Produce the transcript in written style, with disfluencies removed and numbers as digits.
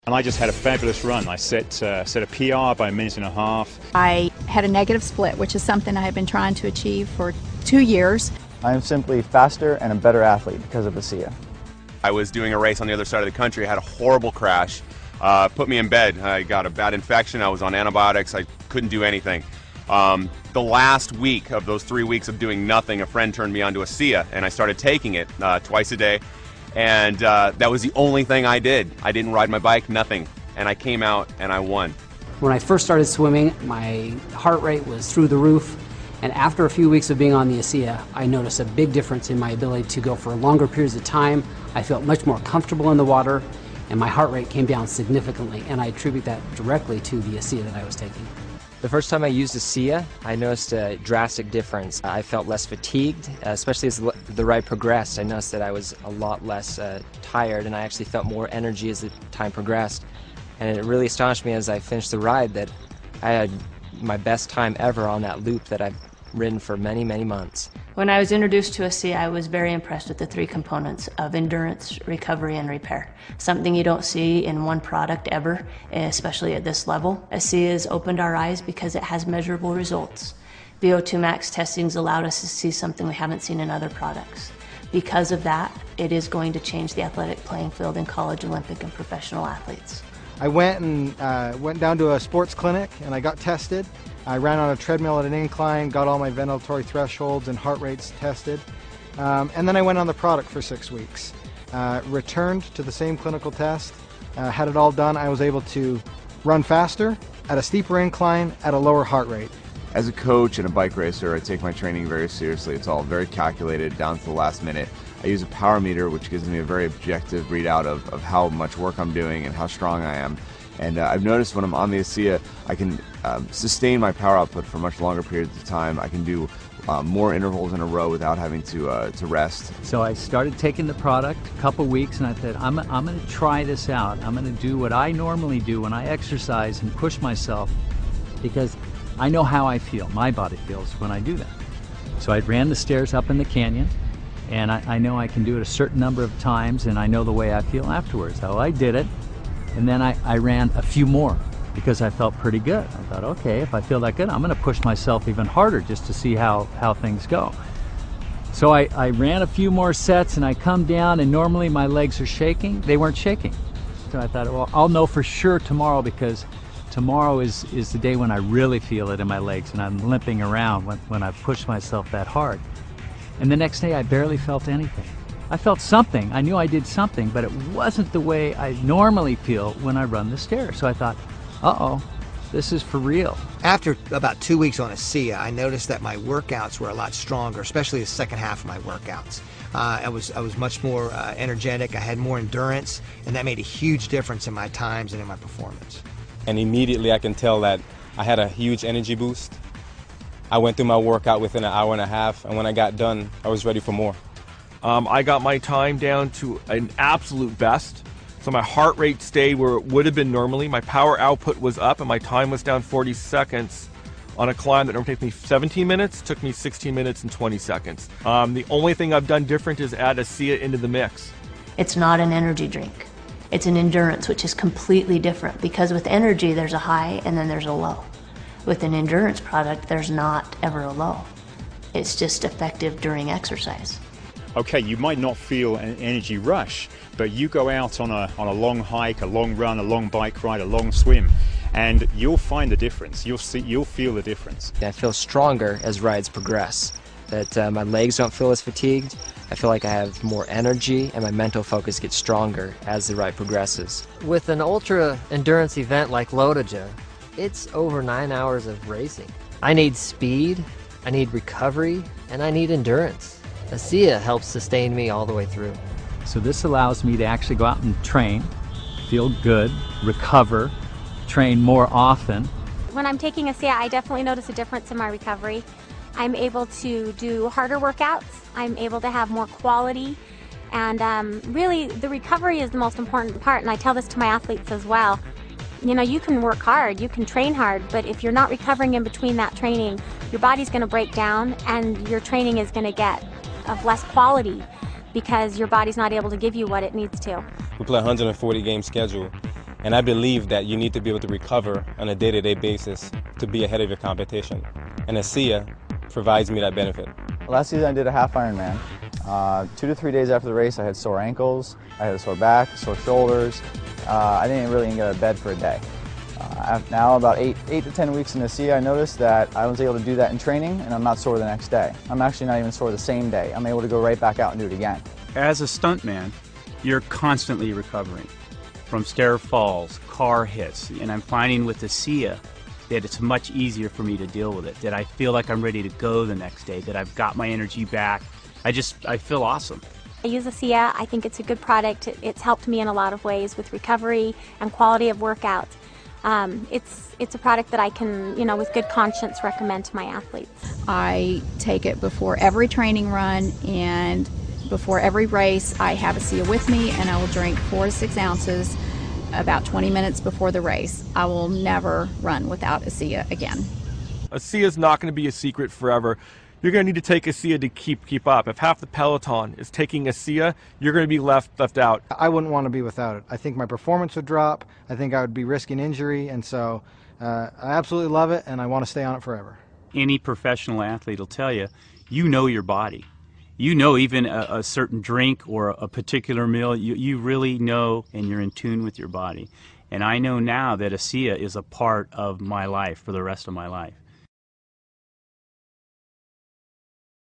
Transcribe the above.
And I just had a fabulous run. I set a PR by a minute and a half. I had a negative split, which is something I have been trying to achieve for 2 years. I am simply faster and a better athlete because of ASEA. I was doing a race on the other side of the country. I had a horrible crash, put me in bed. I got a bad infection. I was on antibiotics. I couldn't do anything. The last week of those 3 weeks of doing nothing, a friend turned me on to ASEA, and I started taking it twice a day. And that was the only thing I did. I didn't ride my bike, nothing. And I came out and I won. When I first started swimming, my heart rate was through the roof. And after a few weeks of being on the ASEA, I noticed a big difference in my ability to go for longer periods of time. I felt much more comfortable in the water, and my heart rate came down significantly. And I attribute that directly to the ASEA that I was taking. The first time I used ASEA, I noticed a drastic difference. I felt less fatigued, especially as the ride progressed. I noticed that I was a lot less tired, and I actually felt more energy as the time progressed. And it really astonished me as I finished the ride that I had my best time ever on that loop that I've ridden for many, many months. When I was introduced to ASEA, I was very impressed with the 3 components of endurance, recovery, and repair. Something you don't see in one product ever, especially at this level. ASEA has opened our eyes because it has measurable results. VO2 max testing's allowed us to see something we haven't seen in other products. Because of that, it is going to change the athletic playing field in college, Olympic, and professional athletes. I went down to a sports clinic and I got tested. I ran on a treadmill at an incline, got all my ventilatory thresholds and heart rates tested. And then I went on the product for 6 weeks. Returned to the same clinical test, had it all done. I was able to run faster, at a steeper incline, at a lower heart rate. As a coach and a bike racer, I take my training very seriously. It's all very calculated, down to the last minute. I use a power meter, which gives me a very objective readout of how much work I'm doing and how strong I am. And I've noticed when I'm on the ASEA, I can sustain my power output for much longer periods of time. I can do more intervals in a row without having to rest. So I started taking the product a couple weeks, and I thought, I'm going to try this out. I'm going to do what I normally do when I exercise and push myself, because I know how I feel, my body feels when I do that. So I ran the stairs up in the canyon, and I know I can do it a certain number of times, and I know the way I feel afterwards. So I did it, and then I ran a few more because I felt pretty good. I thought, okay, if I feel that good, I'm going to push myself even harder just to see how things go. So I ran a few more sets, and I come down, and normally my legs are shaking. They weren't shaking. So I thought, well, I'll know for sure tomorrow, because tomorrow is the day when I really feel it in my legs and I'm limping around when I push myself that hard. And the next day I barely felt anything. I felt something. I knew I did something, but it wasn't the way I normally feel when I run the stairs. So I thought, uh-oh, this is for real. After about 2 weeks on ASEA, I noticed that my workouts were a lot stronger, especially the second half of my workouts. I was much more energetic, I had more endurance, and that made a huge difference in my times and in my performance. And immediately I can tell that I had a huge energy boost. I went through my workout within an hour and a half, and when I got done, I was ready for more. I got my time down to an absolute best. So my heart rate stayed where it would have been normally. My power output was up, and my time was down 40 seconds on a climb that normally takes me 17 minutes, took me 16 minutes and 20 seconds. The only thing I've done different is add ASEA into the mix. It's not an energy drink. It's an endurance, which is completely different, because with energy there's a high and then there's a low. With an endurance product, there's not ever a low. It's just effective during exercise. Okay, you might not feel an energy rush, but you go out on a long hike, a long run, a long bike ride, a long swim, and you'll find the difference. You'll feel the difference. I feel stronger as rides progress. That my legs don't feel as fatigued. I feel like I have more energy, and my mental focus gets stronger as the ride progresses. With an ultra endurance event like Lotoja, it's over 9 hours of racing. I need speed, I need recovery, and I need endurance. ASEA helps sustain me all the way through. So this allows me to actually go out and train, feel good, recover, train more often. When I'm taking ASEA, I definitely notice a difference in my recovery. I'm able to do harder workouts, I'm able to have more quality, and really the recovery is the most important part, and I tell this to my athletes as well. You know, you can work hard, you can train hard, but if you're not recovering in between that training, your body's going to break down and your training is going to get of less quality because your body's not able to give you what it needs to. We play a 140 game schedule, And I believe that you need to be able to recover on a day-to-day basis to be ahead of your competition. And ASEA provides me that benefit. Last season I did a half Ironman. 2 to 3 days after the race I had sore ankles, I had a sore back, sore shoulders. I didn't really even get out of bed for a day. Now about 8 to 10 weeks in ASEA, I noticed that I was able to do that in training and I'm not sore the next day. I'm actually not even sore the same day. I'm able to go right back out and do it again. As a stuntman, you're constantly recovering from stair falls, car hits, and I'm finding with ASEA that it's much easier for me to deal with it, that I feel like I'm ready to go the next day, that I've got my energy back. I feel awesome. I use ASEA. I think it's a good product. It's helped me in a lot of ways with recovery and quality of workout. It's a product that I can, with good conscience recommend to my athletes. I take it before every training run and before every race. I have ASEA with me and I will drink 4 to 6 ounces about 20 minutes before the race. I will never run without ASEA again. ASEA is not going to be a secret forever. You're going to need to take ASEA to keep up. If half the peloton is taking ASEA, you're going to be left out. I wouldn't want to be without it. I think my performance would drop. I think I would be risking injury, and so I absolutely love it, and I want to stay on it forever. Any professional athlete will tell you, you know your body. You know even a certain drink or a particular meal, you really know and you're in tune with your body. And I know now that ASEA is a part of my life for the rest of my life.